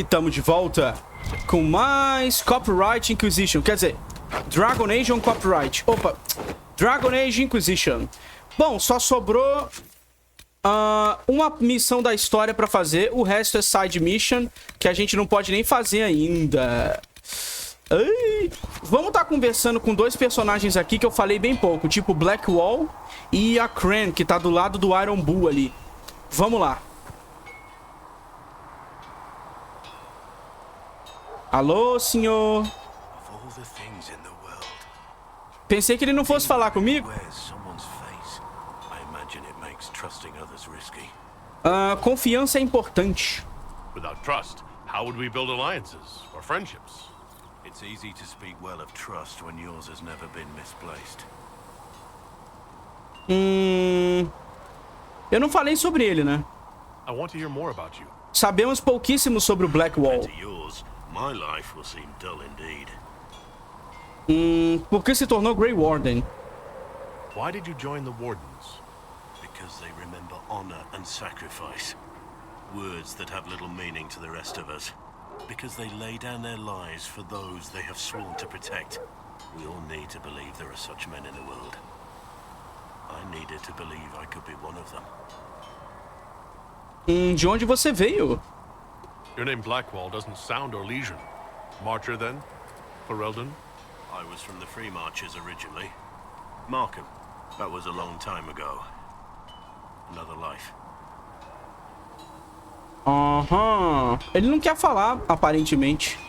E tamo de volta com mais Copyright Inquisition. Quer dizer, Dragon Age Copyright. Opa, Dragon Age Inquisition. Bom, só sobrou uma missão da história pra fazer. O resto é side mission, que a gente não pode nem fazer ainda. Ai. Vamos estar conversando com dois personagens aqui que eu falei bem pouco, tipo Blackwall e a Cran, que tá do lado do Iron Bull ali. Vamos lá. Alô, senhor. Pensei que ele não fosse falar comigo. Confiança é importante. Without trust, how would we build alliances or friendships? It's easy to speak well of trust when yours has never been misplaced. Eu não falei sobre ele, né? I want to hear more about you. Sabemos pouquíssimo sobre o Blackwall. To yours, my life will seem dull indeed. Por que se tornou Grey Warden? Why did you join the Wardens? Because they remember honor and sacrifice. Words that have little meaning to the rest of us. Because they lay down their lives for those they have sworn to protect. We all need to believe there are such men in the world. I needed to believe I could be one of them. De onde você veio? Your name Blackwall doesn't sound Orlesian. Marcher then? Ferelden? I was from the Free Marchers originally. Markham. That was a long time ago. Another life. Ele não quer falar, aparentemente.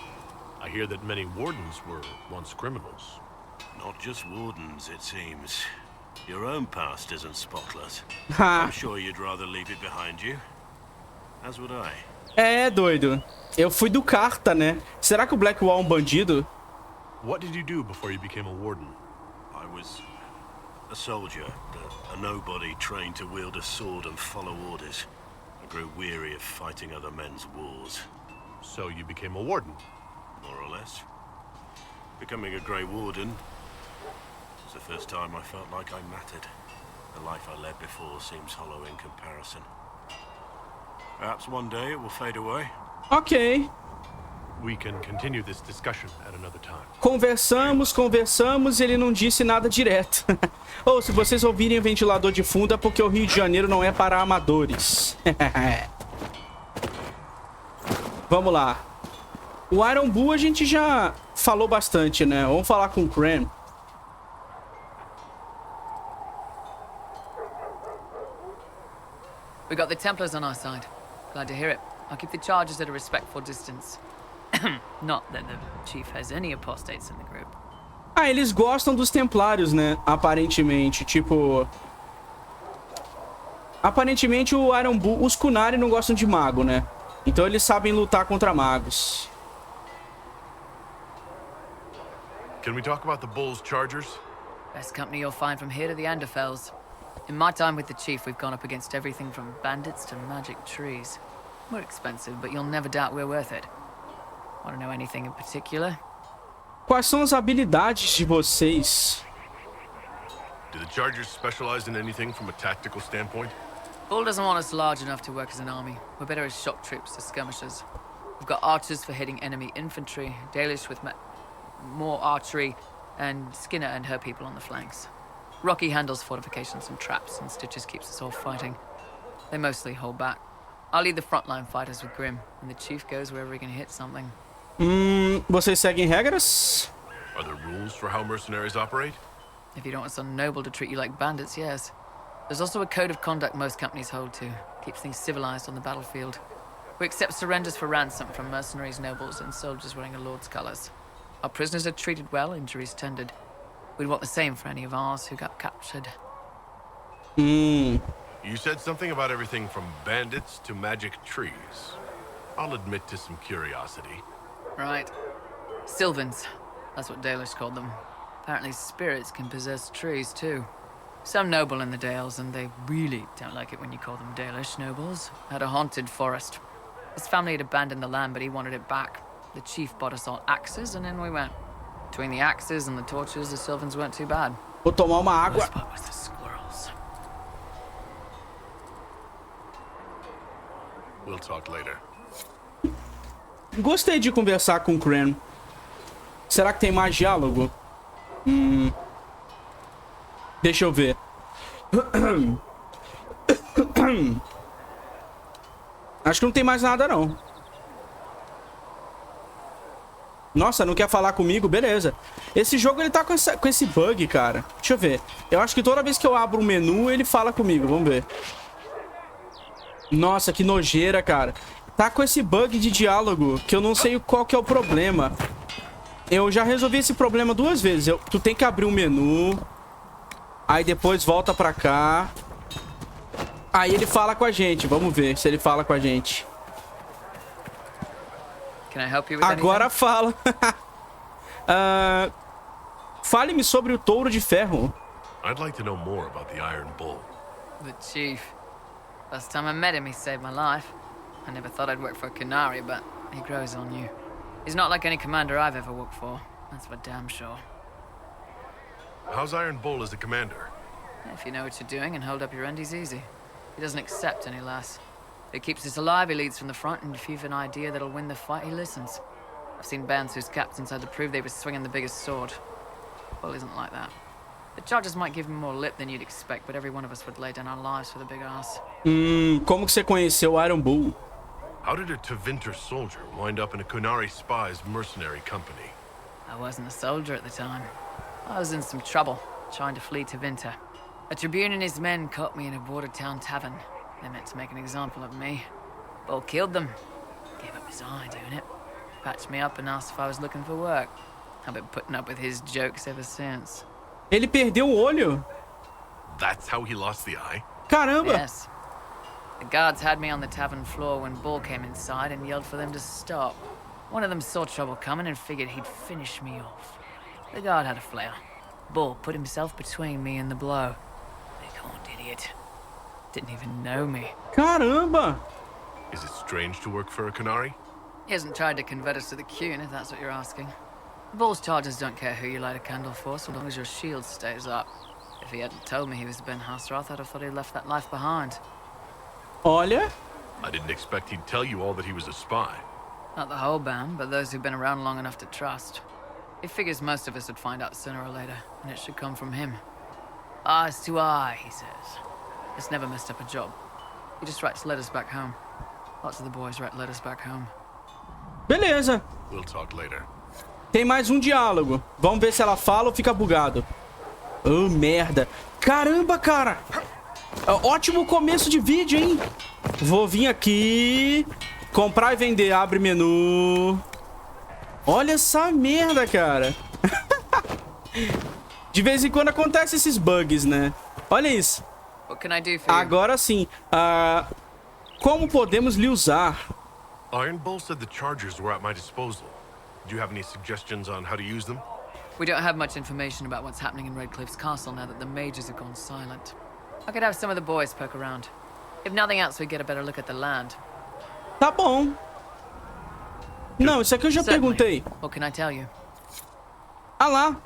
I hear that many Wardens were once criminals. Not just Wardens, it seems. Your own past isn't spotless. Ha. I'm sure you'd rather leave it behind you. As would I. É, doido. Eu fui do Carta, né? Será que o Blackwall é um bandido? What did you do before you became a Warden? I was a soldier, a nobody trained to wield a sword and follow orders. I grew weary of fighting other men's wars. So you became a Warden? More or less. Becoming a Grey Warden was the first time I felt like I mattered. The life I led before seems hollow in comparison. Perhaps one day it will fade away. Ok. We can continue this discussion at another time. Conversamos e ele não disse nada direto. Ou se vocês ouvirem o ventilador de fundo é porque o Rio de Janeiro não é para amadores. Vamos lá. O Iron Bull a gente já falou bastante, né? Vamos falar com o Cran. We got the Templars on our side. Glad to hear it. I'll keep the charges at a respectful distance. Not that the chief has any apostates in the group. Eles gostam dos Templários, né? Aparentemente, tipo... Aparentemente o Iron Bull... Os Kunari não gostam de mago, né? Então eles sabem lutar contra magos. Can we talk about the Bull's chargers? Best company you'll find from here to the Anderfells. In my time with the chief, we've gone up against everything from bandits to magic trees. We're expensive, but you'll never doubt we're worth it. Want to know anything in particular? Quais são as habilidades de vocês? Do the chargers specialize in anything from a tactical standpoint? Bull doesn't want us large enough to work as an army. We're better as shock troops, as skirmishers. We've got archers for hitting enemy infantry, Dalish with more archery, and Skinner and her people on the flanks. Rocky handles fortifications and traps, and Stitches keeps us all fighting. They mostly hold back. I'll lead the frontline fighters with Grim, and the chief goes wherever he can hit something. Vocês seguem regras? Are there rules for how mercenaries operate? If you don't want some noble to treat you like bandits, yes. There's also a code of conduct most companies hold to. Keeps things civilized on the battlefield. We accept surrenders for ransom from mercenaries, nobles, and soldiers wearing a lord's colors. Our prisoners are treated well, injuries tended. We'd want the same for any of ours who got captured. You said something about everything from bandits to magic trees. I'll admit to some curiosity. Right. Sylvans. That's what Dalish called them. Apparently spirits can possess trees, too. Some noble in the Dales, and they really don't like it when you call them Dalish nobles, had a haunted forest. His family had abandoned the land, but he wanted it back. The chief bought us all axes, and in we went. Between the axes and the torches, the Sylvans weren't too bad. Vou tomar uma água. Worst part was the squirrels. We'll talk later. Gostei de conversar com o Cran. Será que tem mais diálogo? Deixa eu ver. Acho que não tem mais nada, não. Nossa, não quer falar comigo? Beleza. Esse jogo, ele tá com esse bug, cara. Deixa eu ver. Eu acho que toda vez que eu abro o menu, ele fala comigo. Vamos ver. Nossa, que nojeira, cara. Tá com esse bug de diálogo, que eu não sei qual que é o problema. Eu já resolvi esse problema 2 vezes. Tu tem que abrir o menu. Aí depois volta pra cá. Aí ele fala com a gente. Vamos ver se ele fala com a gente. Agora fala. Fale-me sobre o touro de ferro. I'd like to know more about the Iron Bull. The chief. Last time I met him, he saved my life. I never thought I'd work for a Canary, but he grows on you. He's not like any commander I've ever worked for. That's for damn sure. How's Iron Bull as a commander? If you know what you're doing and hold up your end, he's easy. He doesn't accept any less. If he keeps us alive, he leads from the front, and if you've an idea that'll win the fight, he listens. I've seen bands whose captains had to prove they were swinging the biggest sword. Bull isn't like that. The charges might give him more lip than you'd expect, but every one of us would lay down our lives for the big ass. Como que você conheceu o Iron Bull? How did a Tevinter soldier wind up in a Kunari spy's mercenary company? I wasn't a soldier at the time. I was in some trouble, trying to flee to Tevinter. A tribune and his men caught me in a border town tavern. They meant to make an example of me. Bull killed them. Gave up his eye doing it. Patched me up and asked if I was looking for work. I've been putting up with his jokes ever since. Ele perdeu o olho? That's how he lost the eye? Caramba! Yes. The guards had me on the tavern floor when Bull came inside and yelled for them to stop. One of them saw trouble coming and figured he'd finish me off. The guard had a flare. Bull put himself between me and the blow. Big horned idiot. Didn't even know me. Caramba! Is it strange to work for a Kunari? He hasn't tried to convert us to the Qun, if that's what you're asking. Bull's charges don't care who you light a candle for, so long as your shield stays up. If he hadn't told me he was Ben Hasroth, I'd have thought he'd left that life behind. Olha. I didn't expect he'd tell you all that he was a spy. Not the whole band, but those who've been around long enough to trust. He figures most of us would find out sooner or later, and it should come from him. Eyes to eye, he says. It's never messed up a job. He just writes letters back home. Lots of the boys write letters back home. Beleza. We'll talk later. Tem mais um diálogo. Vamos ver se ela fala ou fica bugado. Oh, merda. Caramba, cara. Ótimo começo de vídeo, hein? Vou vir aqui. Comprar e vender. Abre menu. Olha essa merda, cara. De vez em quando acontece esses bugs, né? Olha isso. What can I do for you? Agora sim. Como podemos lhe usar? Iron Bull said the chargers were at my disposal. Do you have any suggestions on how to use them? We don't have much information about what's happening in Redcliffe's castle now that the mages have gone silent. I could have some of the boys poke around. If nothing else, we get a better look at the land. Tá bom. Não, isso aqui eu já Certainly. perguntei. What can I tell you? Ah lá.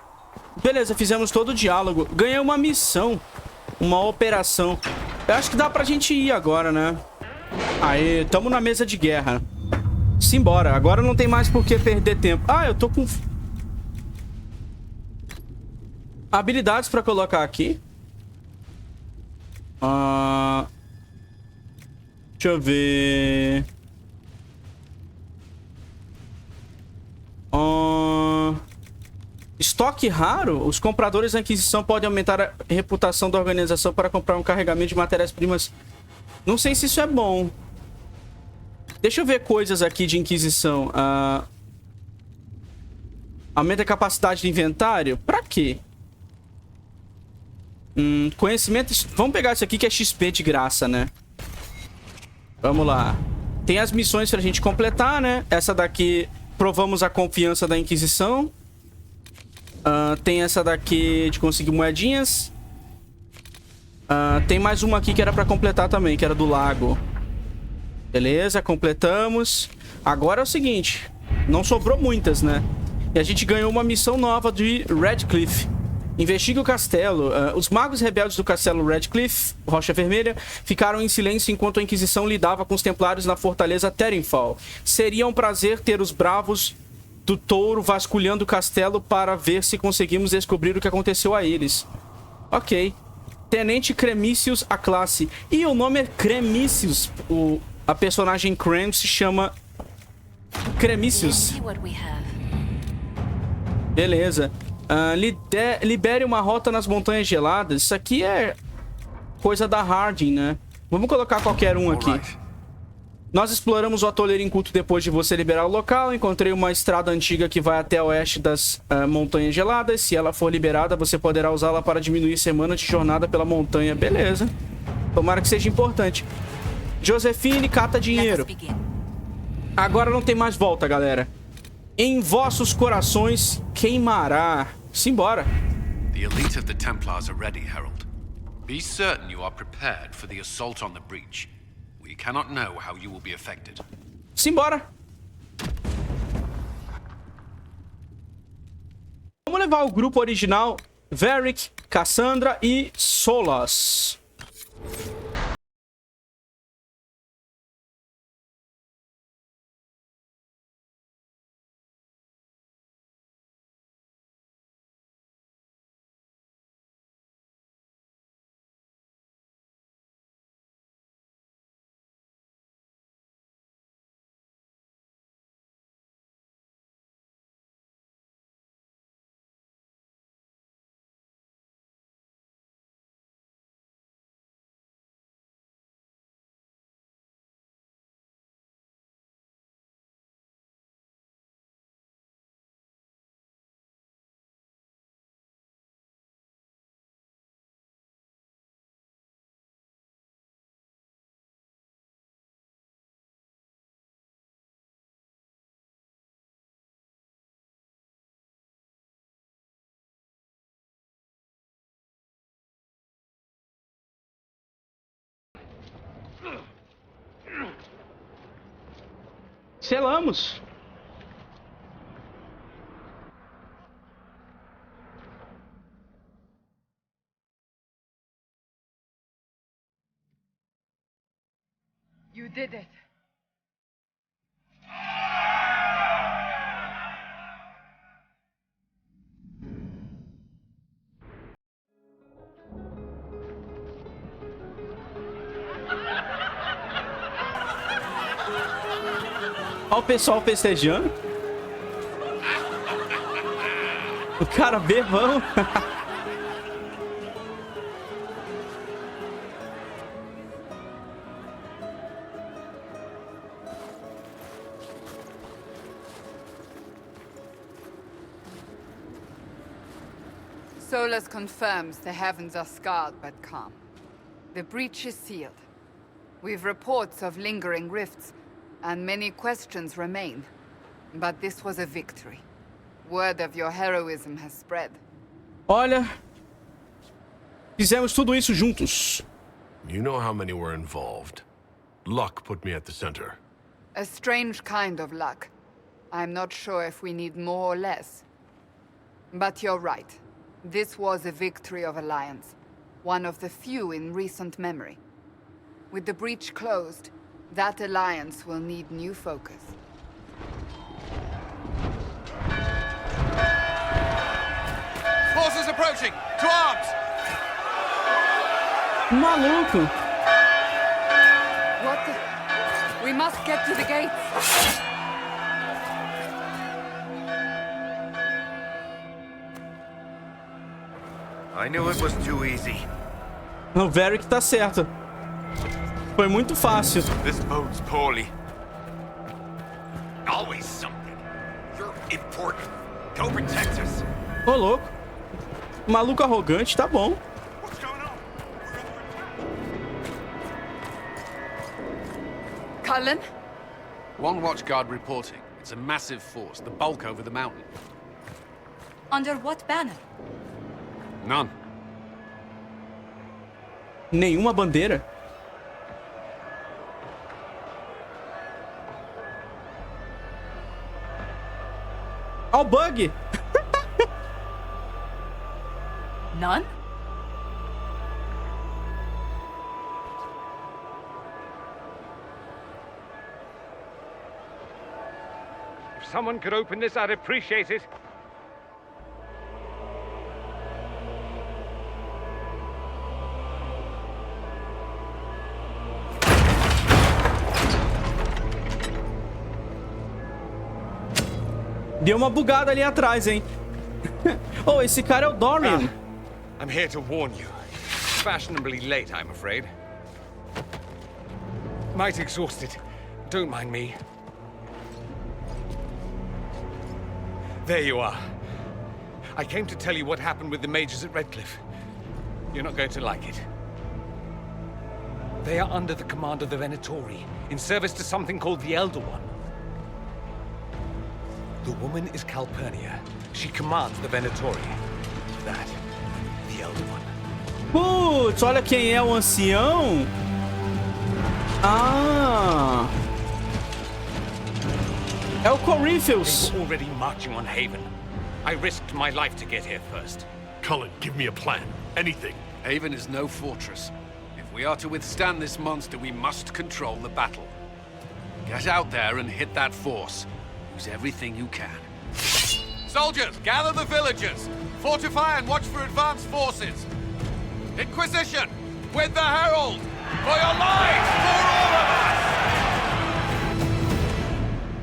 Beleza, fizemos todo o diálogo. Ganhei uma missão. Uma operação. Eu acho que dá pra gente ir agora, né? Aê, tamo na mesa de guerra. Simbora. Agora não tem mais por que perder tempo. Ah, eu tô com... habilidades pra colocar aqui. Deixa eu ver... Estoque raro? Os compradores da Inquisição podem aumentar a reputação da organização para comprar um carregamento de matérias-primas. Não sei se isso é bom. Deixa eu ver coisas aqui de Inquisição. Aumenta a capacidade de inventário? Pra quê? Conhecimento... Vamos pegar isso aqui que é XP de graça, né? Vamos lá. Tem as missões pra gente completar, né? Essa daqui... Provamos a confiança da Inquisição. Tem essa daqui de conseguir moedinhas. Tem mais uma aqui que era pra completar também, que era do lago. Beleza, completamos. Agora é o seguinte. Não sobrou muitas, né? E a gente ganhou uma missão nova de Redcliffe. Investigue o castelo. Os magos rebeldes do castelo Redcliffe, Rocha Vermelha, ficaram em silêncio enquanto a Inquisição lidava com os templários na fortaleza Terrenfall. Seria um prazer ter os bravos do touro vasculhando o castelo para ver se conseguimos descobrir o que aconteceu a eles. Ok. Tenente Cremícius, a classe. E o nome é Cremícius. A personagem Crem se chama Cremícius. Beleza. Libere uma rota nas montanhas geladas. Isso aqui é coisa da Harding, né? Vamos colocar qualquer um aqui. Nós exploramos o atoleiro inculto depois de você liberar o local. Encontrei uma estrada antiga que vai até o oeste das montanhas geladas. Se ela for liberada, você poderá usá-la para diminuir semanas de jornada pela montanha. Beleza. Tomara que seja importante. Josefine, cata dinheiro. Agora não tem mais volta, galera. Em vossos corações, Queimará. Simbora. The elite of the Templars are ready, Herald. Be certain you are prepared for the assault on the breach. We cannot know how you will be affected. Simbora. Vamos levar o grupo original, Varric, Cassandra e Solas. Selamos. You did it. Olha o pessoal festejando. O cara bebão. Solus confirms the heavens are scarred but calm. The breach is sealed. We've reports of lingering rifts, and many questions remain. But this was a victory. Word of your heroism has spread. Olha, fizemos tudo isso juntos. You know how many were involved. Luck put me at the center. A strange kind of luck. I'm not sure if we need more or less. But you're right. This was a victory of Alliance. One of the few in recent memory. With the breach closed, that alliance will need new focus. Forces approaching! To arms! Maluco! What the... We must get to the gates! I knew it was too easy. O Varric tá certo. Foi muito fácil. This bodes poorly. Always something. You're important. Go protect us. Ô, louco. Maluco arrogante, tá bom. What's going on? Cullen? One watchguard reporting. It's a massive force, the bulk over the mountain. Under what banner? None. Nenhuma bandeira. Ó o bug. None? If someone could open this, I'd appreciate it. Deu uma bugada ali atrás, hein? Oh, esse cara é o Dorian. I'm here to warn you. Fashionably late, I'm afraid. Might exhausted. Don't mind me. There you are. I came to tell you what happened with the mages at Redcliffe. You're not going to like it. They are under the command of the Venatori, in service to something called the Elder One. The woman is Calpernia. She commands the Venatori. That, the Elder One. Putz, olha quem é o ancião. Ah. É o copypheus. They were already marching on Haven. I risked my life to get here first. Cullen, give me a plan. Anything. Haven is no fortress. If we are to withstand this monster, we must control the battle. Get out there and hit that force. Use everything you can. Soldiers, gather the villagers. Fortify and watch for advanced forces. Inquisition, with the Herald. For your lives, for all of us!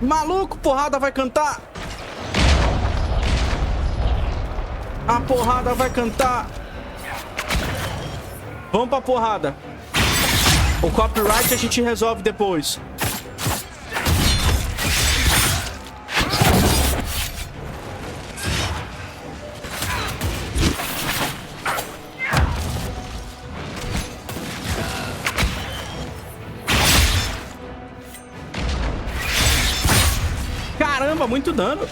Maluco, porrada vai cantar. A porrada vai cantar. Vamos pra porrada. O copyright a gente resolve depois. Caramba, muito dano.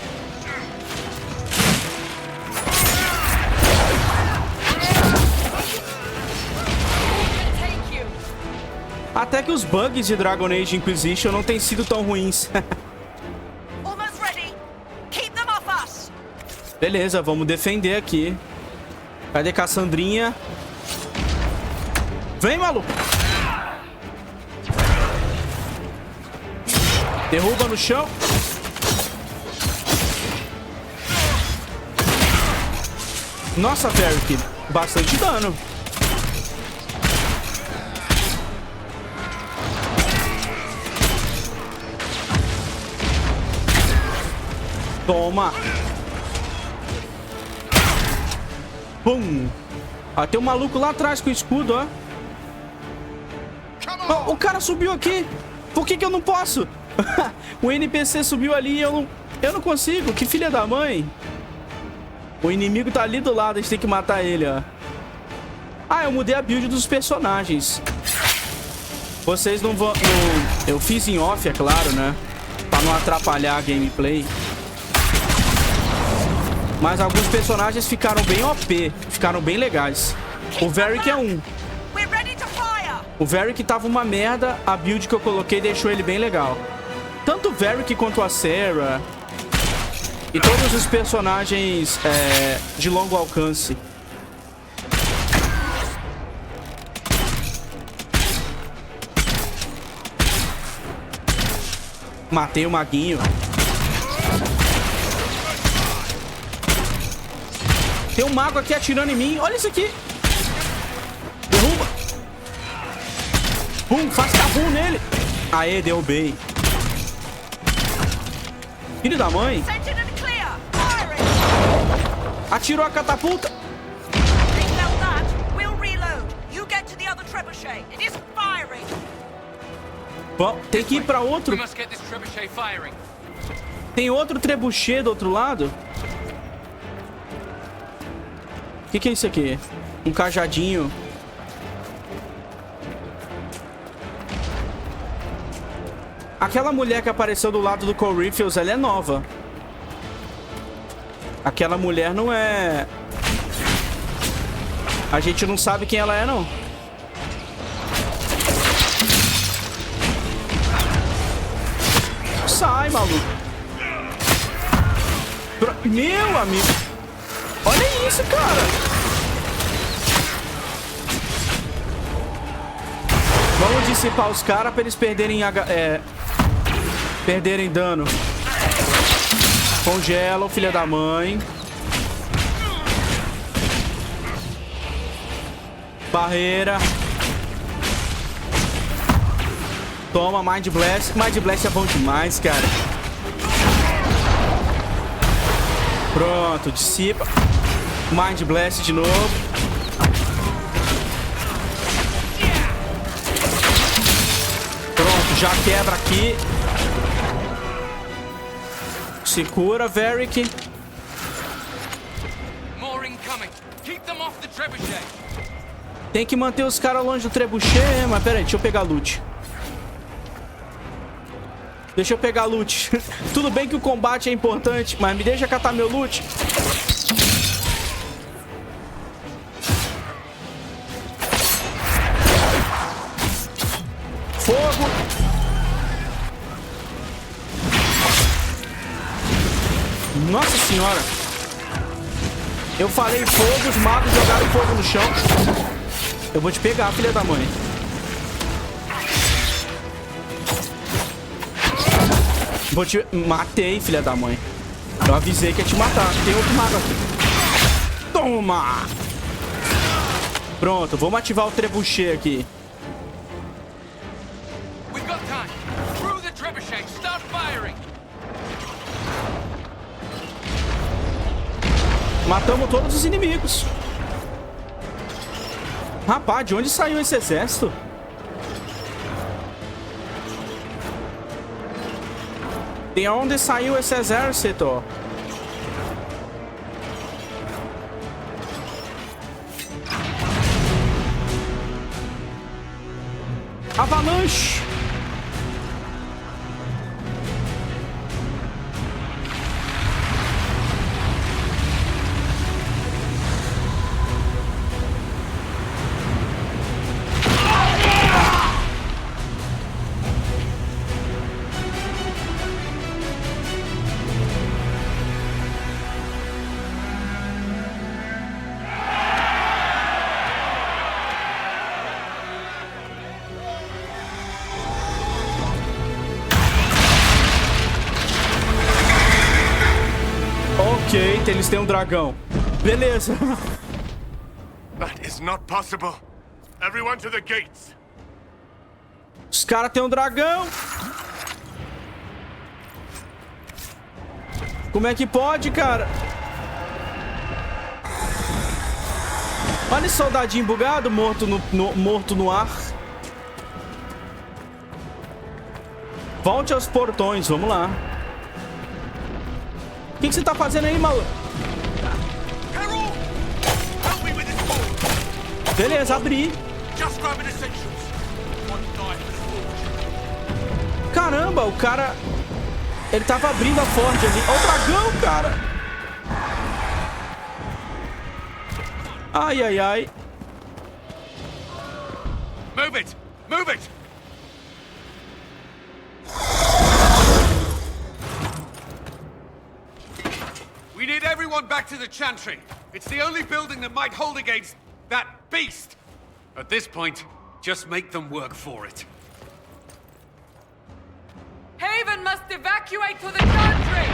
Até que os bugs de Dragon Age Inquisition não têm sido tão ruins. Beleza, vamos defender aqui. Cadê Cassandrinha? Vem, maluco! Derruba no chão. Nossa, Varric, bastante dano. Toma. Pum. Ah, tem um maluco lá atrás com o escudo, ó. Oh, o cara subiu aqui. Por que eu não posso? O NPC subiu ali e eu não consigo. Que filha da mãe. O inimigo tá ali do lado. A gente tem que matar ele, ó. Ah, eu mudei a build dos personagens. Vocês não vão... Eu fiz em off, é claro, né? Pra não atrapalhar a gameplay. Mas alguns personagens ficaram bem OP. Ficaram bem legais. O Varric é um. O Varric tava uma merda. A build que eu coloquei deixou ele bem legal. Tanto o Varric quanto a Sarah. E todos os personagens de longo alcance. Matei o maguinho. Tem um mago aqui atirando em mim. Olha isso aqui. Derruba. Pum, faz cabum nele. Aê, derrubei. Filho da mãe. Atirou a catapulta. Bom, tem que ir pra outro. Tem outro trebuchet do outro lado. O que é isso aqui? Um cajadinho. Aquela mulher que apareceu do lado do Corypheus, ela é nova. Aquela mulher não é... A gente não sabe quem ela é, não. Sai, maluco. Meu amigo. Olha isso, cara. Vamos dissipar os caras pra eles perderem perderem dano. Congela o filho da mãe. Barreira. Toma, Mind Blast. Mind Blast é bom demais, cara. Pronto, dissipa. Mind Blast de novo. Pronto, já quebra aqui. Se cura, Varric. Tem que manter os caras longe do trebuchet, mas pera aí, deixa eu pegar loot. Deixa eu pegar loot. Tudo bem que o combate é importante, mas me deixa catar meu loot. Fogo. Nossa senhora. Eu falei fogo, os magos jogaram fogo no chão. Eu vou te pegar, filha da mãe. Vou te... Matei, filha da mãe. Eu avisei que ia te matar. Tem outro mago aqui. Toma! Pronto, vamos ativar o trebuchet aqui. Matamos todos os inimigos. Rapaz, de onde saiu esse exército? De onde saiu esse exército? Avalanche! Ok, eles têm um dragão. Beleza. That is not possible. Everyone to the gates. Os caras têm um dragão. Como é que pode, cara? Olha esse soldadinho bugado, morto no ar. Volte aos portões, vamos lá. O que você tá fazendo aí, maluco? Beleza, abri. Caramba, o cara... Ele tava abrindo a forja ali. Olha o dragão, cara. Ai, ai, ai. Move it! Move it! We need everyone back to the Chantry. It's the only building that might hold against that beast. At this point, just make them work for it. Haven must evacuate to the Chantry!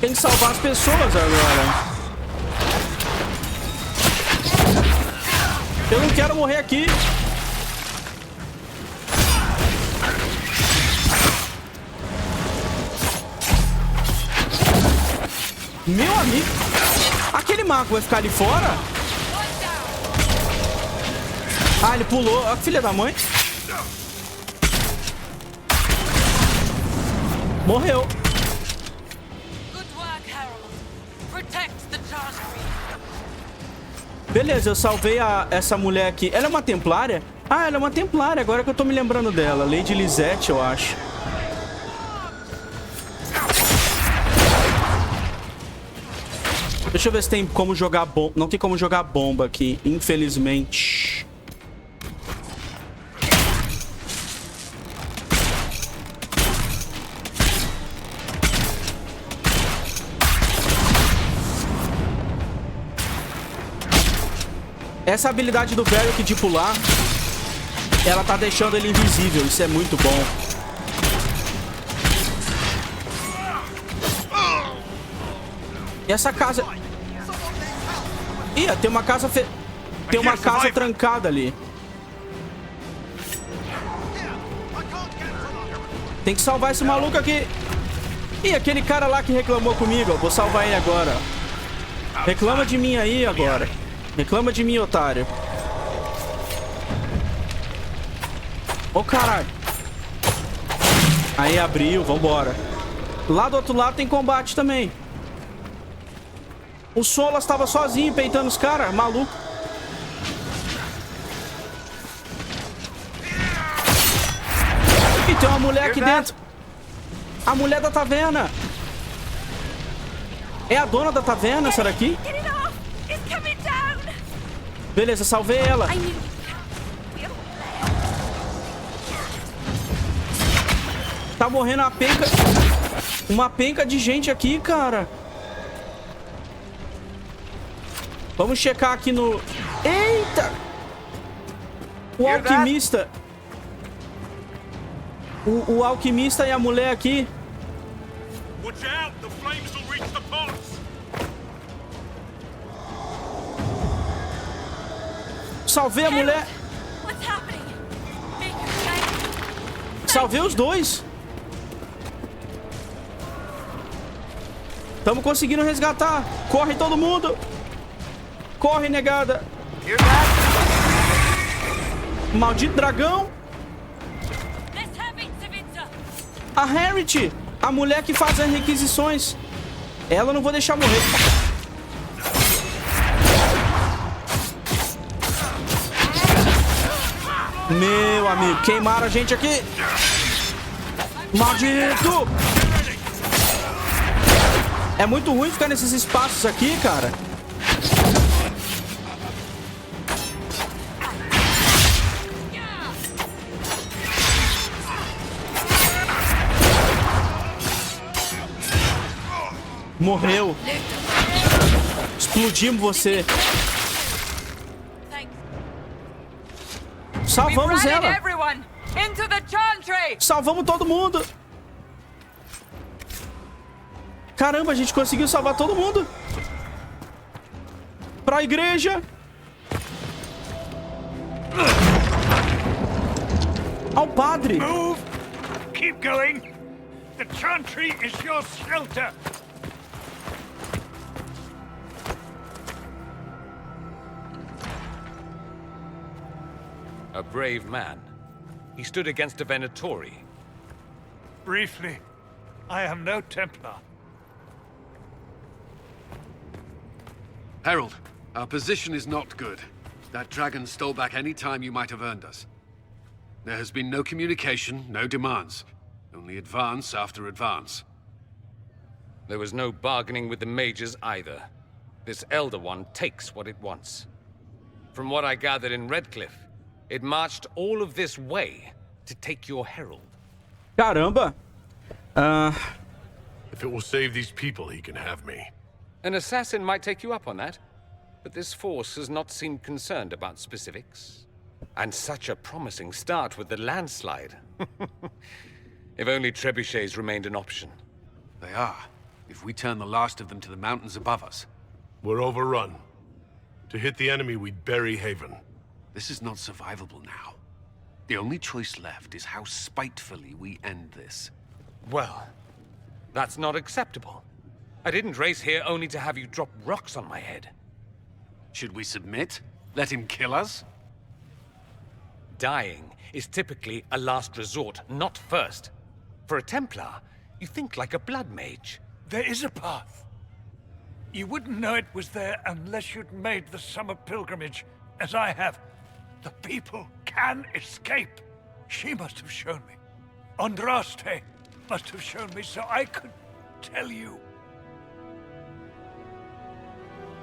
Tem que salvar as pessoas agora. Eu não quero morrer aqui. Meu amigo. Aquele mago vai ficar ali fora? Ah, ele pulou. A filha da mãe. Morreu. Beleza, eu salvei essa mulher aqui. Ela é uma templária? Ah, ela é uma templária. Agora que eu tô me lembrando dela. Lady Lisette, eu acho. Deixa eu ver se tem como jogar bomba. Não tem como jogar bomba aqui, infelizmente. Essa habilidade do Varric de pular, ela tá deixando ele invisível. Isso é muito bom. E essa casa... Ih, tem uma casa... Tem uma casa trancada ali. Tem que salvar esse maluco aqui. Ih, aquele cara lá que reclamou comigo, ó. Vou salvar ele agora. Reclama de mim aí agora. Reclama de mim, otário. Ô, caralho. Aí, abriu. Vambora. Lá do outro lado tem combate também. O Solas estava sozinho peitando os caras. Maluco. E tem uma mulher aqui dentro. A mulher da taverna. É a dona da taverna, essa daqui? Beleza, salvei ela. Tá morrendo uma penca. Uma penca de gente aqui, cara. Vamos checar aqui no... Eita! O alquimista. O alquimista e a mulher aqui. Salvei a mulher. Salvei os dois. Estamos conseguindo resgatar. Corre todo mundo. Corre, negada. Maldito dragão. A Harriet, a mulher que faz as requisições. Ela eu não vou deixar morrer. Meu amigo, queimaram a gente aqui. Maldito. É muito ruim ficar nesses espaços aqui, cara. Morreu. Explodimos você. Salvamos ela. Salvamos todo mundo. Caramba, a gente conseguiu salvar todo mundo. Pra igreja. Ao padre. Move. Keep going. The chantry is your shelter. A brave man. He stood against a Venatori. Briefly, I am no Templar. Herald, our position is not good. That dragon stole back any time you might have earned us. There has been no communication, no demands. Only advance after advance. There was no bargaining with the mages either. This Elder One takes what it wants. From what I gathered in Redcliffe, it marched all of this way to take your herald. Caramba. If it will save these people, he can have me. An assassin might take you up on that, but this force has not seemed concerned about specifics. And such a promising start with the landslide. If only trebuchets remained an option. They are, if we turn the last of them to the mountains above us. We're overrun. To hit the enemy, we'd bury Haven. This is not survivable now. The only choice left is how spitefully we end this. Well, that's not acceptable. I didn't race here only to have you drop rocks on my head. Should we submit? Let him kill us? Dying is typically a last resort, not first. For a Templar, you think like a blood mage. There is a path. You wouldn't know it was there unless you'd made the summer pilgrimage, as I have. The people can escape. She must have shown me. Andraste must have shown me so I could tell you.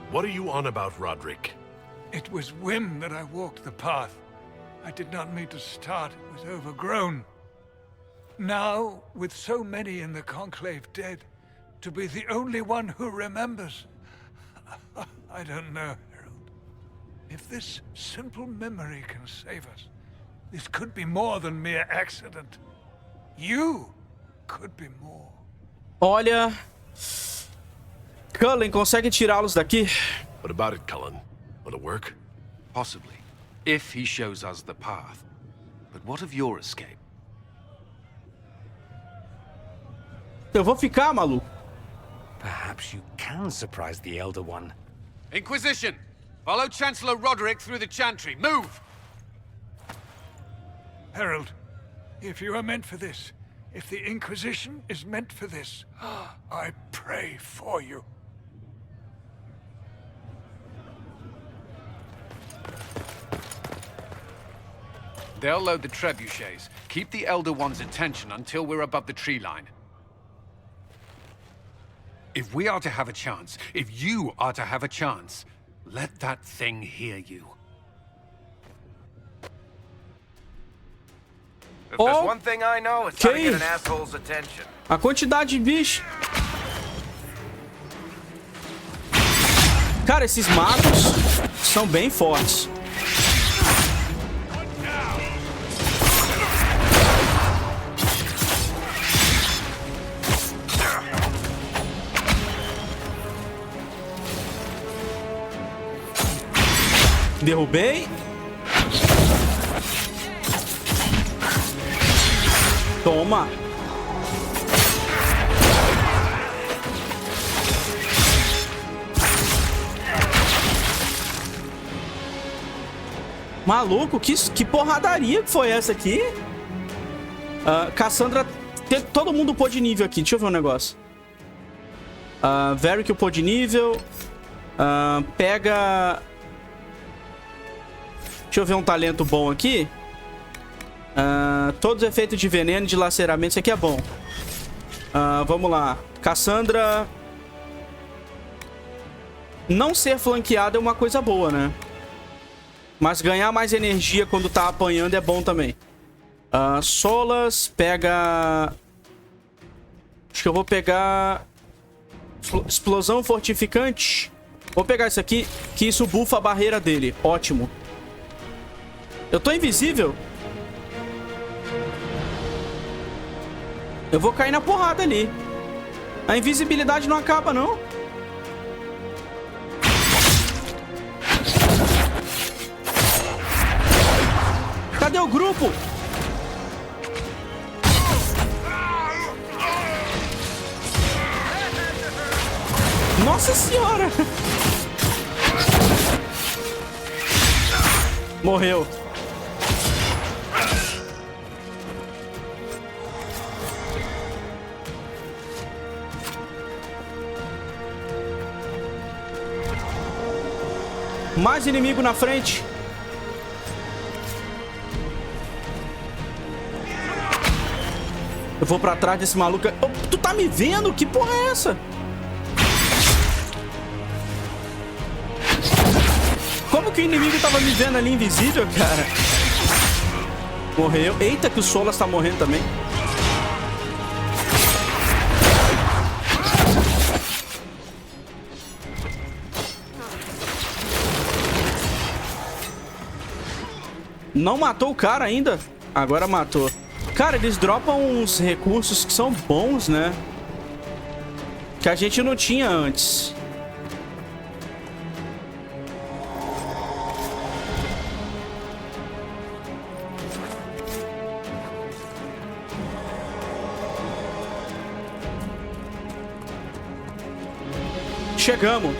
What are you on about, Roderick? It was whim that I walked the path. I did not mean to start. It was overgrown. Now, with so many in the Conclave dead, to be the only one who remembers... I don't know, Harold. If this simple memory can save us, this could be more than mere accident. You could be more. Olha... Cullen, consegue tirá-los daqui? What about it, Cullen? Will it work? Possibly, if he shows us the path. But what of your escape? Eu vou ficar, maluco. Perhaps you can surprise the Elder One. Inquisition! Follow Chancellor Roderick through the Chantry. Move! Herald, if you are meant for this, if the Inquisition is meant for this, I pray for you. They'll load the trebuchets. Keep the Elder One's attention until we're above the tree line. If we are to have a chance, if you are to have a chance, let that thing hear you. If there's one thing I know, it's how to get an asshole's attention. A quantidade de bicho. Cara, esses magos são bem fortes. Derrubei. Toma. Maluco, que porradaria que foi essa aqui? Cassandra... Todo mundo pôde nível aqui. Deixa eu ver um negócio. Very que upou de nível. Pega... Deixa eu ver um talento bom aqui. Todos os efeitos de veneno e de laceramento. Isso aqui é bom. Vamos lá. Cassandra. Não ser flanqueada é uma coisa boa, né? Mas ganhar mais energia quando tá apanhando é bom também. Solas. Pega... Acho que eu vou pegar... Explosão fortificante. Vou pegar isso aqui, que isso buffa a barreira dele. Ótimo. Eu tô invisível. Eu vou cair na porrada ali. A invisibilidade não acaba, não. Cadê o grupo? Nossa senhora! Morreu. Mais inimigo na frente. Eu vou pra trás desse maluco. Oh, tu tá me vendo? Que porra é essa? Como que o inimigo tava me vendo ali invisível, cara? Morreu. Eita, que o Solas tá morrendo também. Não matou o cara ainda? Agora matou. Cara, eles dropam uns recursos que são bons, né? Que a gente não tinha antes. Chegamos.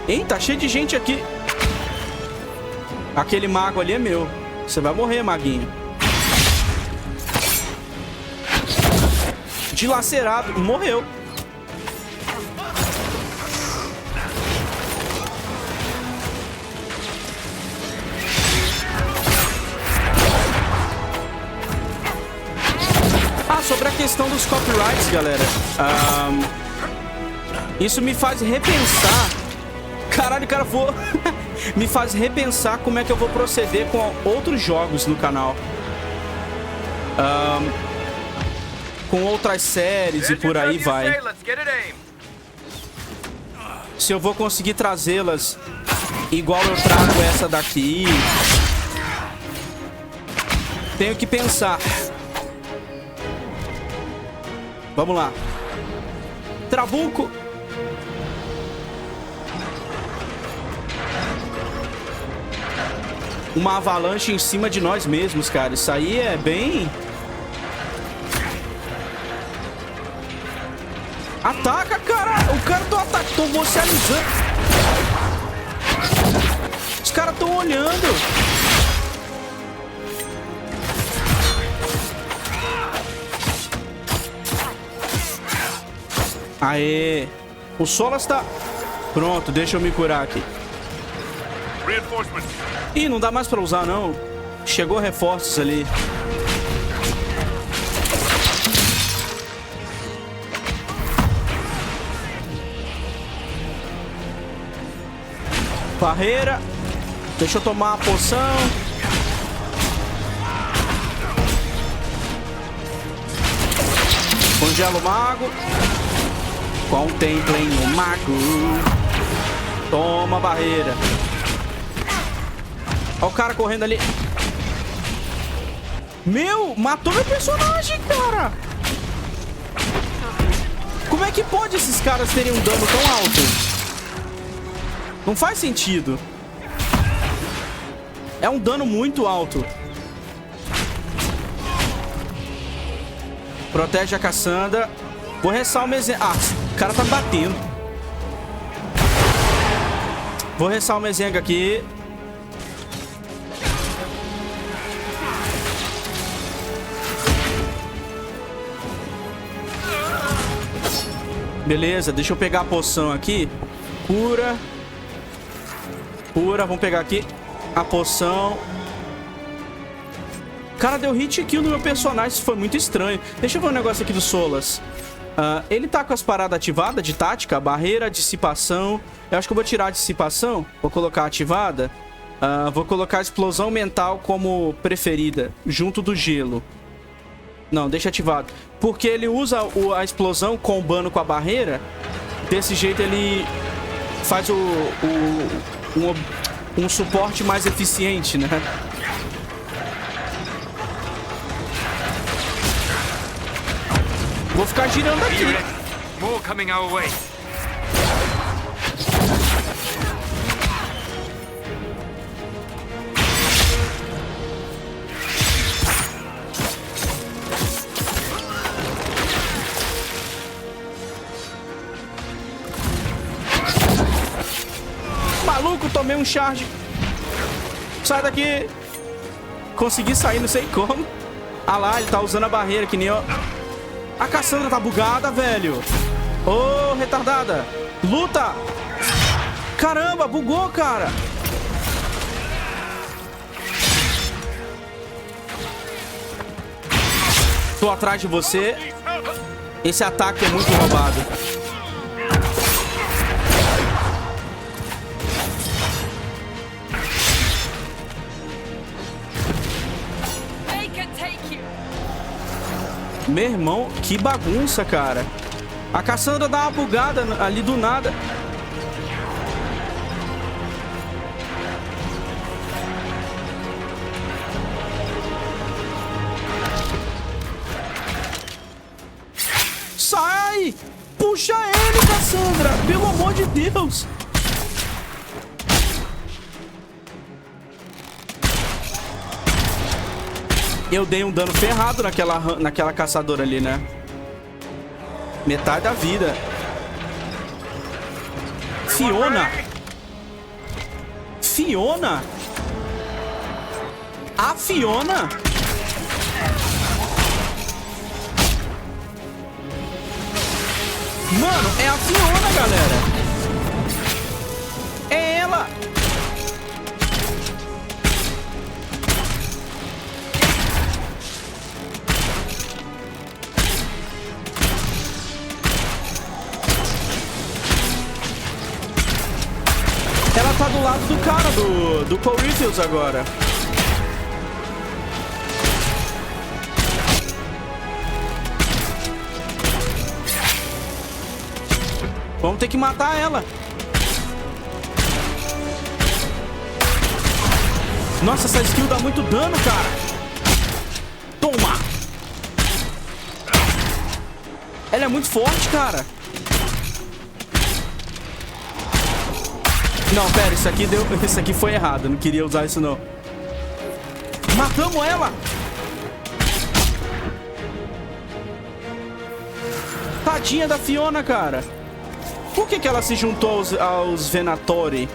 Eita, tá cheio de gente aqui. Aquele mago ali é meu. Você vai morrer, maguinho. Dilacerado. Morreu. Sobre a questão dos copyrights, galera. Isso me faz repensar. Caralho, o cara voou. Me faz repensar como é que eu vou proceder com outros jogos no canal. Com outras séries e por aí vai. Se eu vou conseguir trazê-las igual eu trago essa daqui. Tenho que pensar. Vamos lá. Trabuco. Uma avalanche em cima de nós mesmos, cara. Isso aí é bem... Ataca, cara! O cara tá atacando, tô vocalizando. Os caras estão olhando. Aê! O Solas tá... Pronto, deixa eu me curar aqui. Ih, não dá mais pra usar, não. Chegou reforços ali. Barreira. Deixa eu tomar a poção. Congela o mago. Contemplem o mago. Toma a barreira. Olha o cara correndo ali. Meu, matou meu personagem, cara. Como é que pode esses caras terem um dano tão alto? Não faz sentido. É um dano muito alto. Protege a Cassandra. Vou ressaltar o Mezenga. Ah, o cara tá batendo. Vou ressaltar o Mezenga aqui. Beleza, deixa eu pegar a poção aqui. Cura. Cura, vamos pegar aqui a poção. Cara, deu hit kill no meu personagem, isso foi muito estranho. Deixa eu ver um negócio aqui do Solas. Ele tá com as paradas ativadas de tática, barreira, dissipação. Eu acho que eu vou tirar a dissipação. Vou colocar ativada. Vou colocar a explosão mental como preferida, junto do gelo. Não, deixa ativado. Porque ele usa a explosão combando com a barreira. Desse jeito ele faz um suporte mais eficiente, né? Vou ficar girando aqui. More coming our way. Maluco, tomei um charge. Sai daqui. Consegui sair, não sei como. Ah lá, ele tá usando a barreira que nem eu. A Cassandra tá bugada, velho. Ô, retardada. Luta. Caramba, bugou, cara. Tô atrás de você. Esse ataque é muito roubado. Meu irmão, que bagunça, cara. A Cassandra dá uma bugada ali do nada. Sai! Puxa ele, Cassandra! Pelo amor de Deus! Eu dei um dano ferrado naquela caçadora ali, né? Metade da vida. Fiona? Fiona? A Fiona? Mano, é a Fiona, galera. É ela. Ela tá do lado do cara, do Corações agora. Vamos ter que matar ela. Nossa, essa skill dá muito dano, cara. Toma. Ela é muito forte, cara. Não, pera, isso aqui foi errado. Eu não queria usar isso, não. Matamos ela. Tadinha da Fiona, cara. Por que ela se juntou aos Venatori?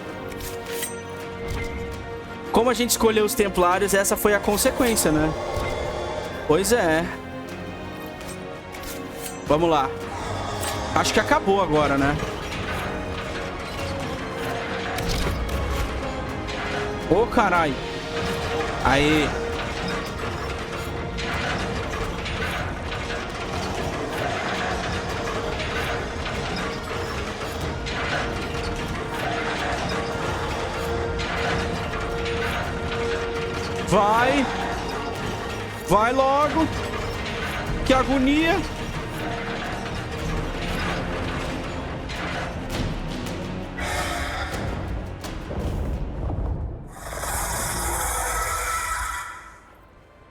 Como a gente escolheu os Templários, essa foi a consequência, né? Pois é. Vamos lá. Acho que acabou agora, né? Ô, carai. Aí. Vai. Vai logo. Que agonia.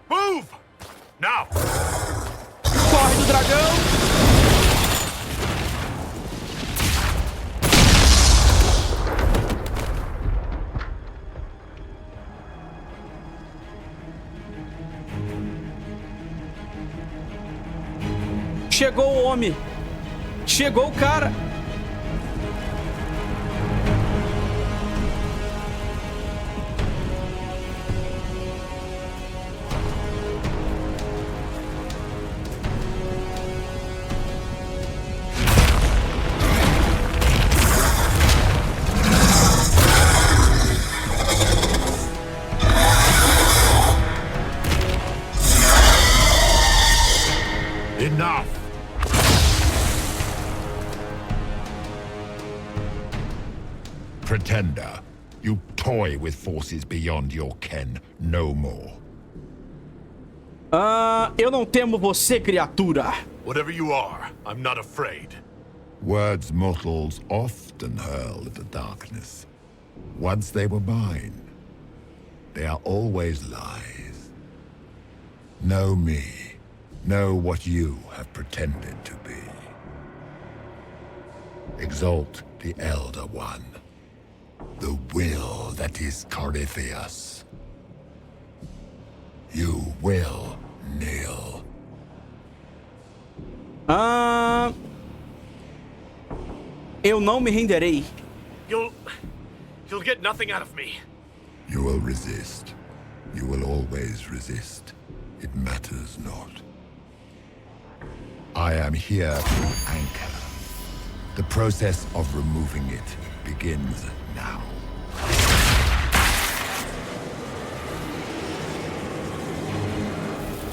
Move! Now! Corre do dragão. Chegou o homem. Chegou o cara. Enough! Pretender, you toy with forces beyond your ken no more. Eu não temo você, criatura. Whatever you are, I'm not afraid. Words mortals often hurl at the darkness. Once they were mine, they are always lies. Know me. Know what you have pretended to be. Exalt the Elder One. The will that is Corypheus. You will kneel. Eu não me renderei. You'll get nothing out of me. You will resist. You will always resist. It matters not. I am here to anchor. The process of removing it begins now.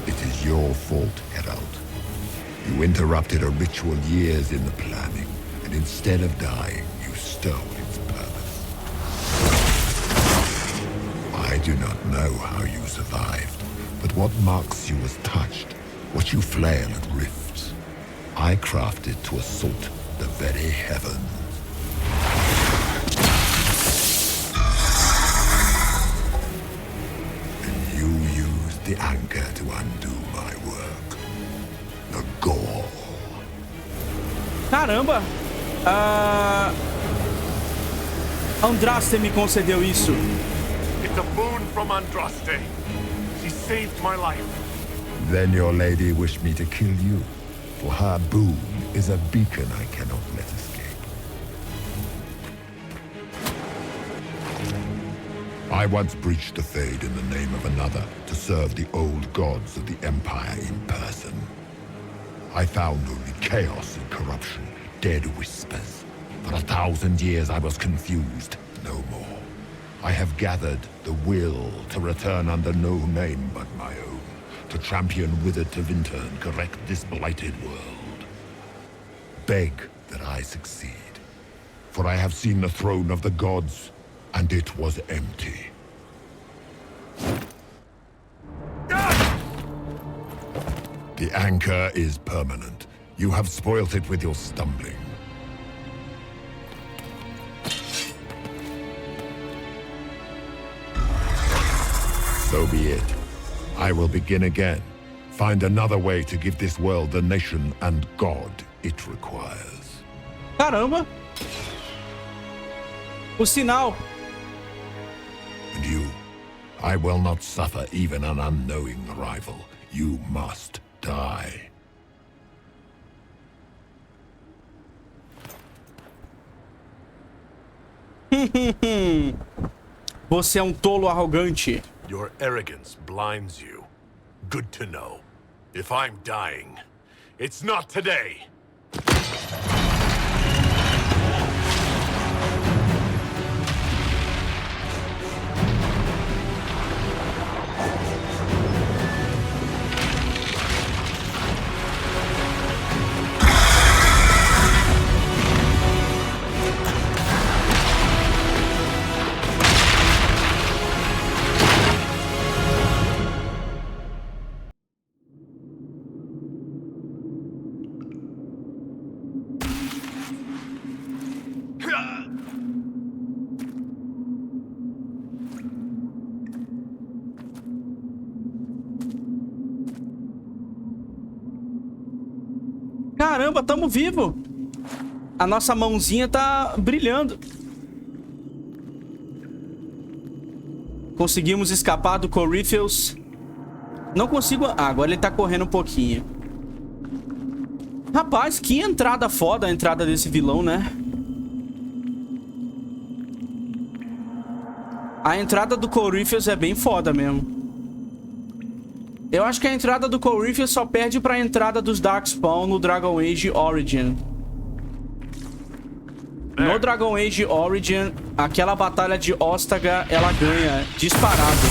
It is your fault, Herald. You interrupted a ritual years in the planning, and instead of dying, you stole its purpose. I do not know how you survived, but what marks you as touched, what you flail at rifts, I crafted to assault the very heavens. And you used the anchor to undo my work. The gall. Caramba! Andraste me concedeu isso. It's a boon from Andraste. She saved my life. Then your lady wished me to kill you, for her boon is a beacon I cannot let escape. I once breached the Fade in the name of another to serve the old gods of the Empire in person. I found only chaos and corruption, dead whispers. For 1,000 years I was confused, no more. I have gathered the will to return under no name but my own, to champion withered to winter and correct this blighted world. Beg that I succeed, for I have seen the throne of the gods, and it was empty. The anchor is permanent. You have spoilt it with your stumbling. So be it. I will begin again. Find another way to give this world the nation and God it requires. Caramba! O sinal. And you, I will not suffer even an unknowing rival. You must die. Você é um tolo arrogante. Your arrogance blinds you. Good to know. If I'm dying, it's not today. Caramba, tamo vivo. A nossa mãozinha tá brilhando. Conseguimos escapar do Corypheus. Não consigo... Ah, agora ele tá correndo um pouquinho. Rapaz, que entrada foda a entrada desse vilão, né? A entrada do Corypheus é bem foda mesmo. Eu acho que a entrada do Corypheus só perde pra entrada dos Darkspawn no Dragon Age Origin. No Dragon Age Origin, aquela batalha de Ostaga, ela ganha disparado.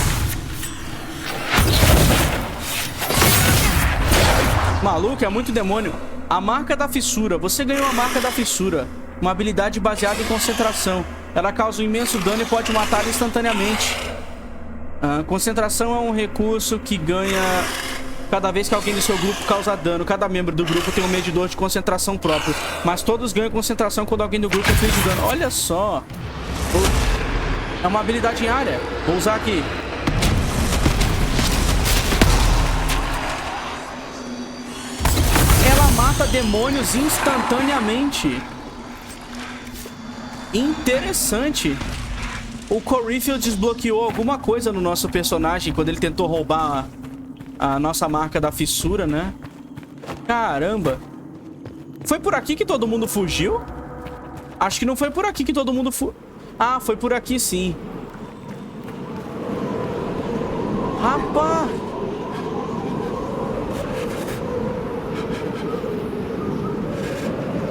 Maluco, é muito demônio. A marca da fissura. Você ganhou a marca da fissura. Uma habilidade baseada em concentração. Ela causa um imenso dano e pode matar instantaneamente. Concentração é um recurso que ganha cada vez que alguém do seu grupo causa dano. Cada membro do grupo tem um medidor de concentração próprio, mas todos ganham concentração quando alguém do grupo inflige dano. Olha só. É uma habilidade em área. Vou usar aqui. Ela mata demônios instantaneamente. Interessante. O Corypheus desbloqueou alguma coisa no nosso personagem quando ele tentou roubar a nossa marca da fissura, né? Caramba. Foi por aqui que todo mundo fugiu? Acho que não foi por aqui que todo mundo Ah, foi por aqui sim. Rapaz.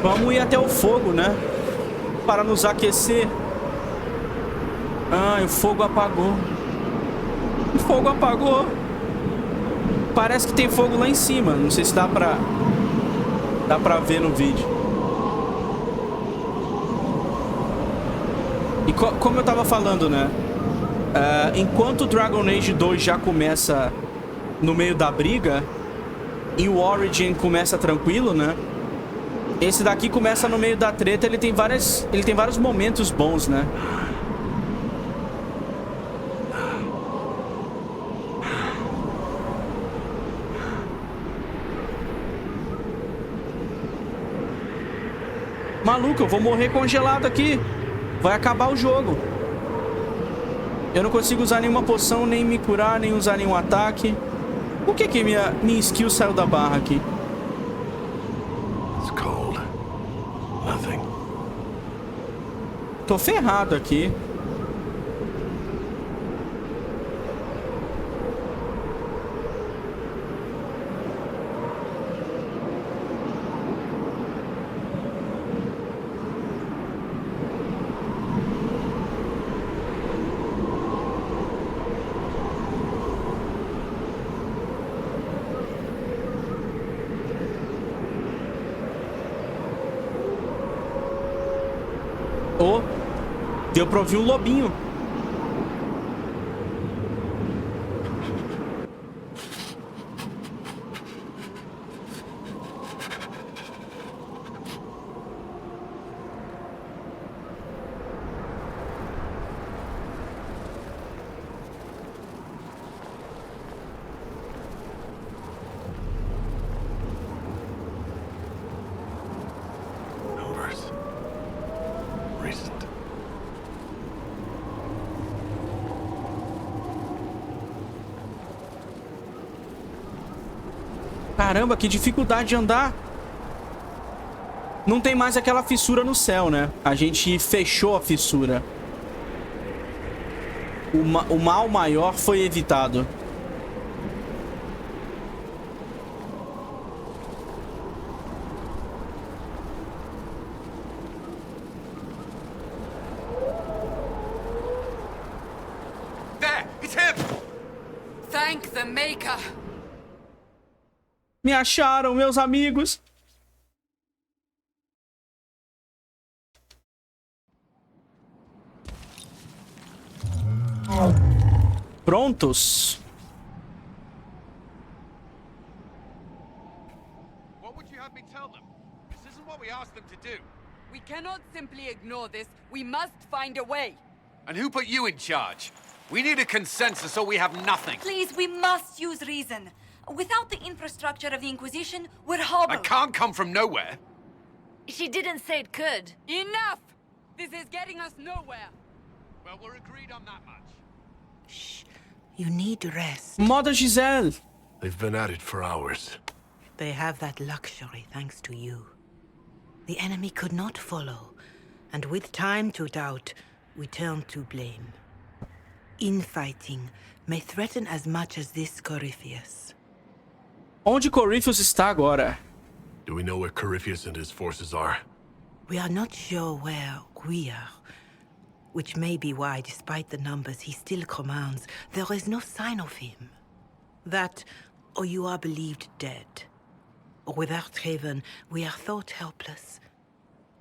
Vamos ir até o fogo, né? Para nos aquecer. Ah, o fogo apagou. O fogo apagou. Parece que tem fogo lá em cima. Não sei se dá pra ver no vídeo. E como eu tava falando, né? Enquanto o Dragon Age 2 já começa no meio da briga e o Origin começa tranquilo, né? Esse daqui começa no meio da treta. Ele tem vários momentos bons, né? Maluco, eu vou morrer congelado aqui. Vai acabar o jogo. Eu não consigo usar nenhuma poção, nem me curar, nem usar nenhum ataque. Por que minha skill saiu da barra aqui? It's cold. Nothing. Tô ferrado aqui. Oh, deu pra ouvir um lobinho. Caramba, que dificuldade de andar. Não tem mais aquela fissura no céu, né? A gente fechou a fissura. O mal maior foi evitado. There! It's him! Thank the Maker! Me acharam, meus amigos. Prontos? What would you have me tell them? This isn't what we asked them to do. We cannot simply ignore this. We must find a way. And who put you in charge? We need a consensus or we have nothing. Please, we must use reason. Without the infrastructure of the Inquisition, we're hobbled. I can't come from nowhere. She didn't say it could. Enough! This is getting us nowhere. Well, we're agreed on that much. Shh. You need rest. Moda Giselle. They've been at it for hours. They have that luxury thanks to you. The enemy could not follow, and with time to doubt, we turn to blame. Infighting may threaten as much as this Corypheus. Onde Corypheus está agora? Do we know where Corypheus and his forces are? We are not sure where we are, which may be why, despite the numbers he still commands, there is no sign of him. That, or you are believed dead. Or without Haven, we are thought helpless.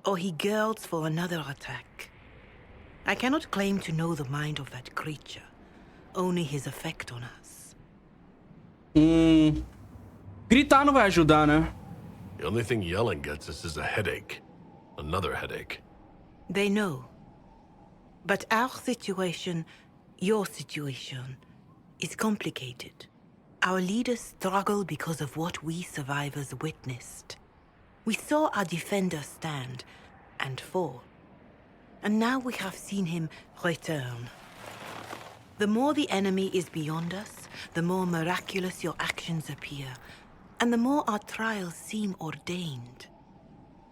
Or he girds for another attack. I cannot claim to know the mind of that creature, only his effect on us. Gritar não vai ajudar, né? The only thing yelling gets us is a headache. Another headache. They know. But our situation, your situation, is complicated. Our leaders struggle because of what we survivors witnessed. We saw our defender stand and fall. And now we have seen him return. The more the enemy is beyond us, the more miraculous your actions appear, and the more our trials seem ordained.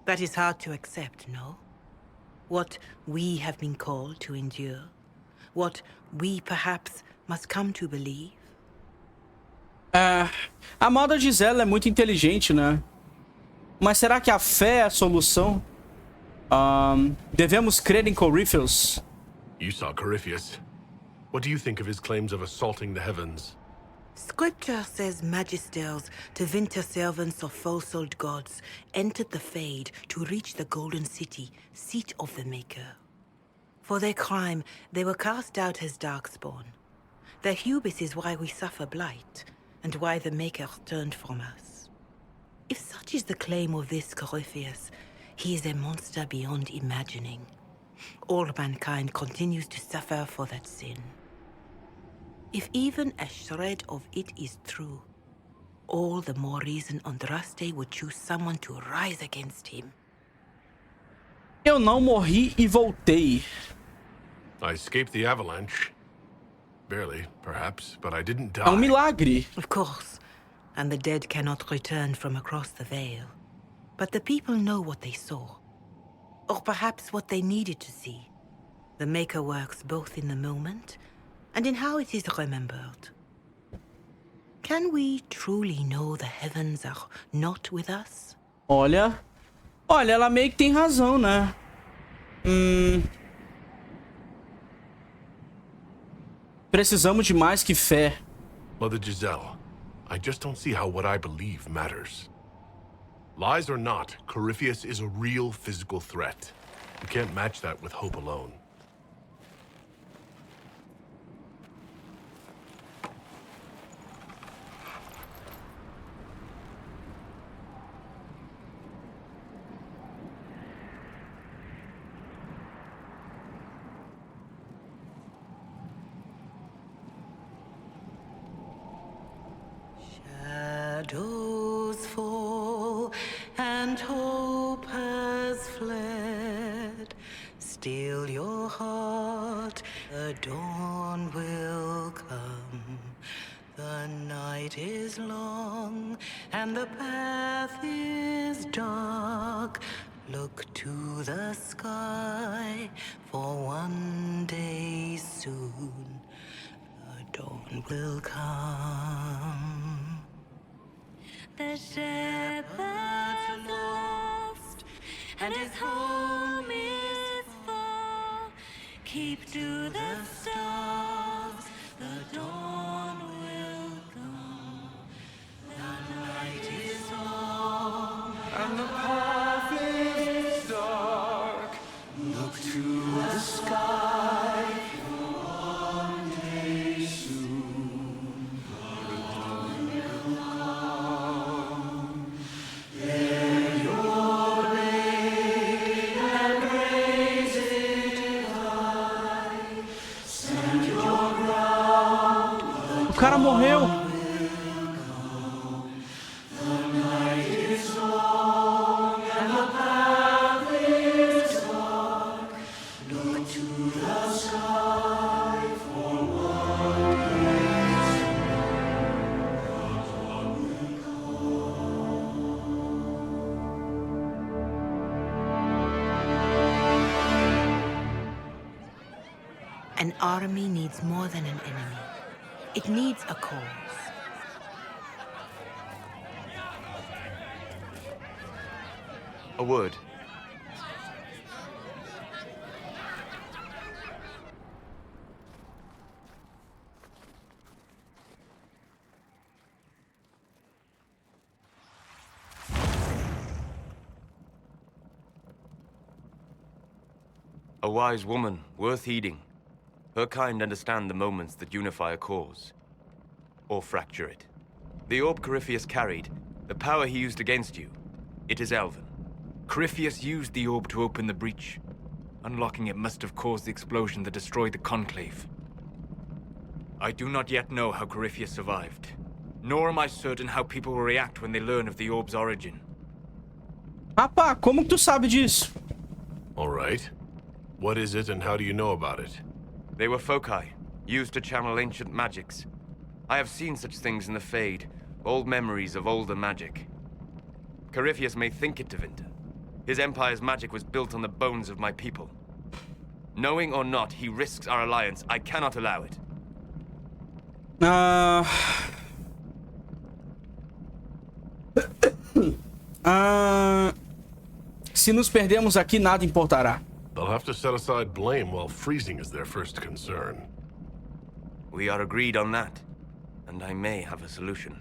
That is hard to accept, no? What we have been called to endure, what we perhaps must come to believe. A moda Gisela é muito inteligente, né? Mas será que a fé é a solução? Devemos crer em Corypheus. You saw Corypheus. What do you think of his claims of assaulting the heavens? Scripture says magisters, to winter servants of false-old gods, entered the Fade to reach the Golden City, seat of the Maker. For their crime, they were cast out as darkspawn. Their hubris is why we suffer blight, and why the Maker turned from us. If such is the claim of this Corypheus, he is a monster beyond imagining. All mankind continues to suffer for that sin. If even a shred of it is true, all the more reason Andraste would choose someone to rise against him. Eu não morri e voltei. I escaped the avalanche. Barely, perhaps, but I didn't die. É milagre. Of course, and the dead cannot return from across the veil. But the people know what they saw. Or perhaps what they needed to see. The Maker works both in the moment and in how it is remembered. Can we truly know the heavens are not with us? Olha, ela meio que tem razão, né? Precisamos de mais que fé. Mother Giselle, I just don't see how what I believe matters. Lies or not, Corypheus is a real physical threat. You can't match that with hope alone. Shadows fall and hope has fled. Still your heart, the dawn will come. The night is long and the path is dark. Look to the sky, for one day soon the dawn will come. The shepherd's lost, and his home is far. Keep to the stars, the dawn will come. The night is long, And the path is dark. look to the sky, for one day soon the dawn will come. Bear your blade and raise it high. Stand your ground. O cara morreu. The night is long and the path is dark. Look to the sky for one day An army needs more than an enemy. It needs a cause. A word. A wise woman, worth heeding. Her kind understand the moments that unify a cause. Or fracture it. The orb Corypheus carried, the power he used against you, it is Elven. Corypheus used the orb to open the breach. Unlocking it must have caused the explosion that destroyed the Conclave. I do not yet know how Corypheus survived, nor am I certain how people will react when they learn of the orb's origin. Rapá, como que tu sabe disso? All right. What is it and how do you know about it? They were foci, used to channel ancient magics. I have seen such things in the Fade, old memories of older magic. Corypheus may think it Tevinter. His empire's magic was built on the bones of my people. Knowing or not, he risks our alliance. I cannot allow it. Se nos perdemos aqui, nada importará. They'll have to set aside blame while freezing is their first concern. We are agreed on that, and I may have a solution.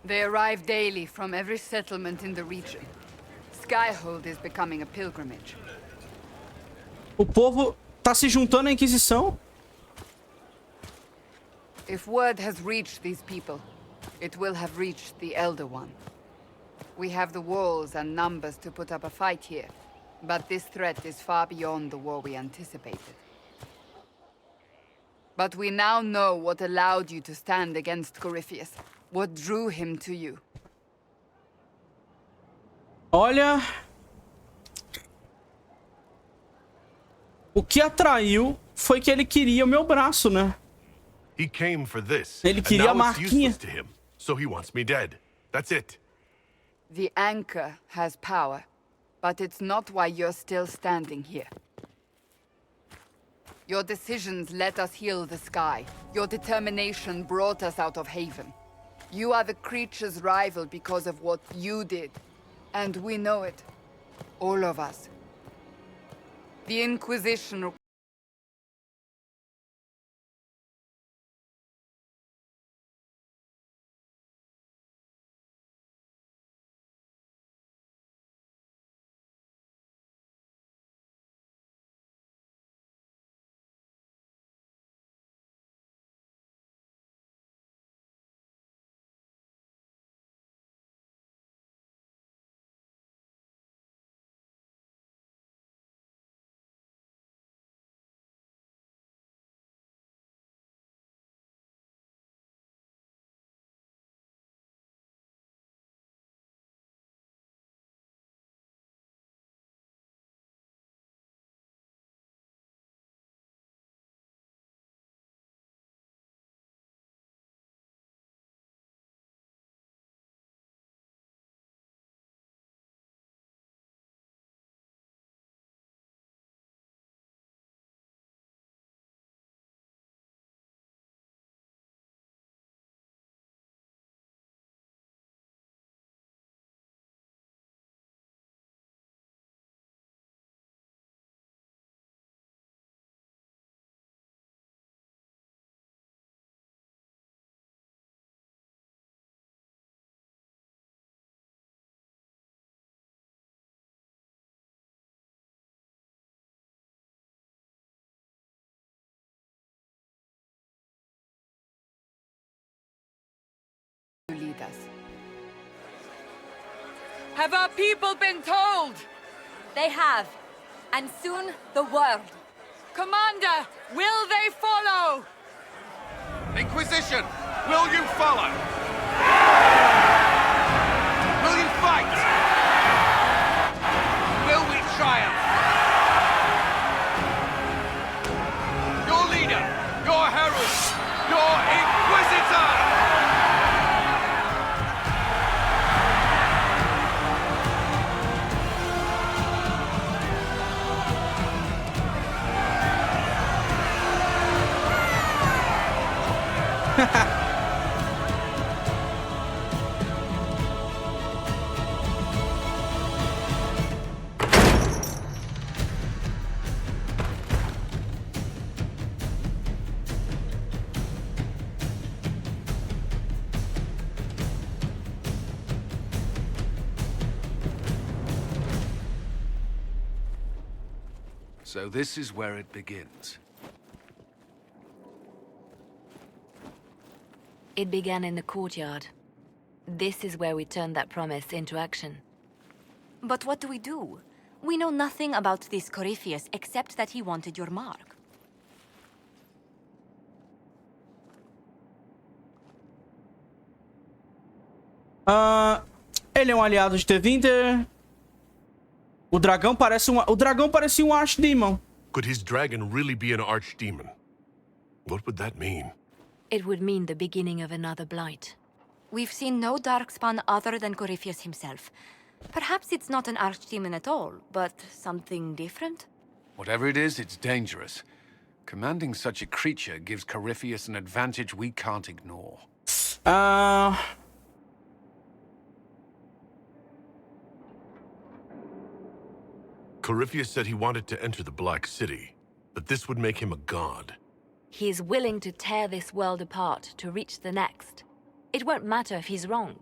They arrive daily from every settlement in the region. Skyhold is becoming a pilgrimage. O povo tá se juntando à Inquisição. If word has reached these people, it will have reached the Elder One. We have the walls and numbers to put up a fight here, but this threat is far beyond the war we anticipated. But we now know what allowed you to stand against Corypheus, what drew him to you. Olha... O que atraiu foi que ele queria o meu braço, né? He came for this. Ele queria a and now it's marquinha. useless to him, so he wants me dead. That's it. The anchor has power, but it's not why you're still standing here. Your decisions let us heal the sky. Your determination brought us out of Haven. You are the creature's rival because of what you did. And we know it. All of us. The Inquisition... lead us. Have our people been told? They have. And soon, the world. Commander, will they follow? Inquisition, will you follow? Will you fight? Will we triumph? Your leader, your herald, your Inquisitor! So this is where it begins. It began in the courtyard. This is where we turned that promise into action. But what do we do? We know nothing about this Corypheus except that he wanted your mark. Ele é um aliado de Tevinter. O dragão parecia um archdemon. Could his dragon really be an archdemon? What would that mean? It would mean the beginning of another blight. We've seen no darkspawn other than Corypheus himself. Perhaps it's not an archdemon at all, but something different? Whatever it is, it's dangerous. Commanding such a creature gives Corypheus an advantage we can't ignore. Corypheus said he wanted to enter the Black City, that this would make him a god. He is willing to tear this world apart to reach the next. It won't matter if he's wrong.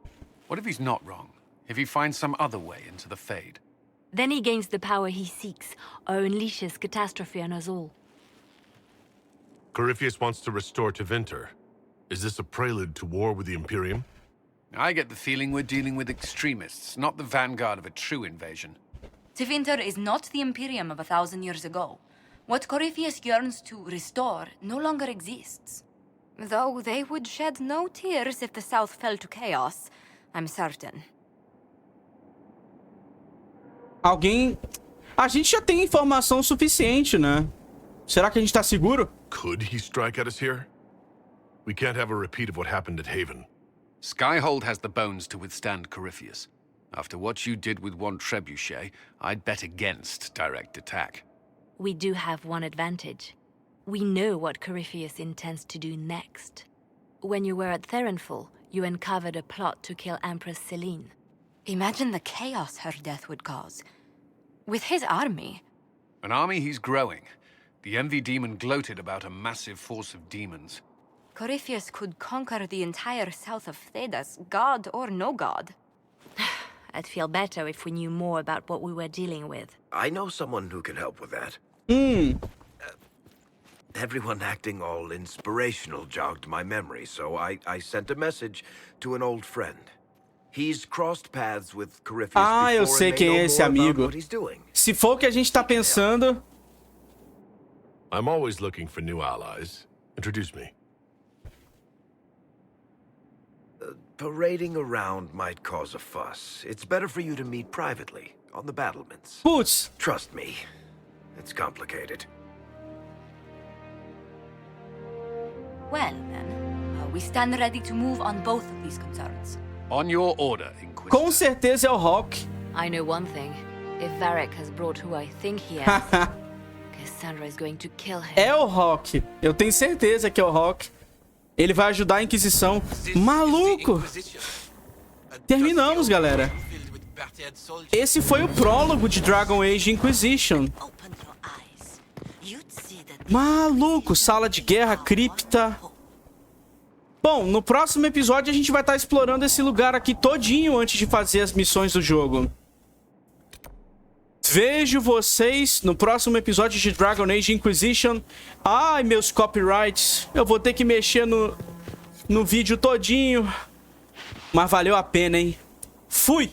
What if he's not wrong? If he finds some other way into the Fade? Then he gains the power he seeks, or unleashes catastrophe on us all. Corypheus wants to restore Tevinter. Is this a prelude to war with the Imperium? I get the feeling we're dealing with extremists, not the vanguard of a true invasion. Tevinter is not the Imperium of 1,000 years ago. What Corypheus yearns to restore no longer exists. Though they would shed no tears if the South fell to chaos, I'm certain. Alguém... A gente já tem informação suficiente, né? Será que a gente tá seguro? Could he strike at us here? We can't have a repeat of what happened at Haven. Skyhold has the bones to withstand Corypheus. After what you did with one trebuchet, I'd bet against direct attack. We do have one advantage. We know what Corypheus intends to do next. When you were at Therenfall, you uncovered a plot to kill Empress Selene. Imagine the chaos her death would cause. With his army. An army he's growing. The Envy Demon gloated about a massive force of demons. Corypheus could conquer the entire south of Thedas, god or no god. I'd feel better if we knew more about what we were dealing with. I know someone who can help with that. Everyone acting all inspirational jogged my memory, so I sent a message to an old friend. He's crossed paths with Corypheus Ah, eu before sei and quem may é know esse more about amigo. what he's doing. Se for o que a gente tá pensando... I'm always looking for new allies. Introduce me. Parading around might cause a fuss. It's better for you to meet privately, on the battlements. Putz. Trust me, it's complicated. Well, then, we stand ready to move on both of these concerns. On your order, Inquisitor. Com certeza é o Rock. I know one thing. If Varric has brought who I think he has, Cassandra is going to kill him. É o Rock. Eu tenho certeza que é o Rock. Ele vai ajudar a Inquisição. Maluco! Terminamos, galera. Esse foi o prólogo de Dragon Age Inquisition. Maluco, sala de guerra, cripta. Bom, no próximo episódio a gente vai estar explorando esse lugar aqui todinho antes de fazer as missões do jogo. Vejo vocês no próximo episódio de Dragon Age Inquisition. Ai, meus copyrights. Eu vou ter que mexer no vídeo todinho. Mas valeu a pena, hein? Fui!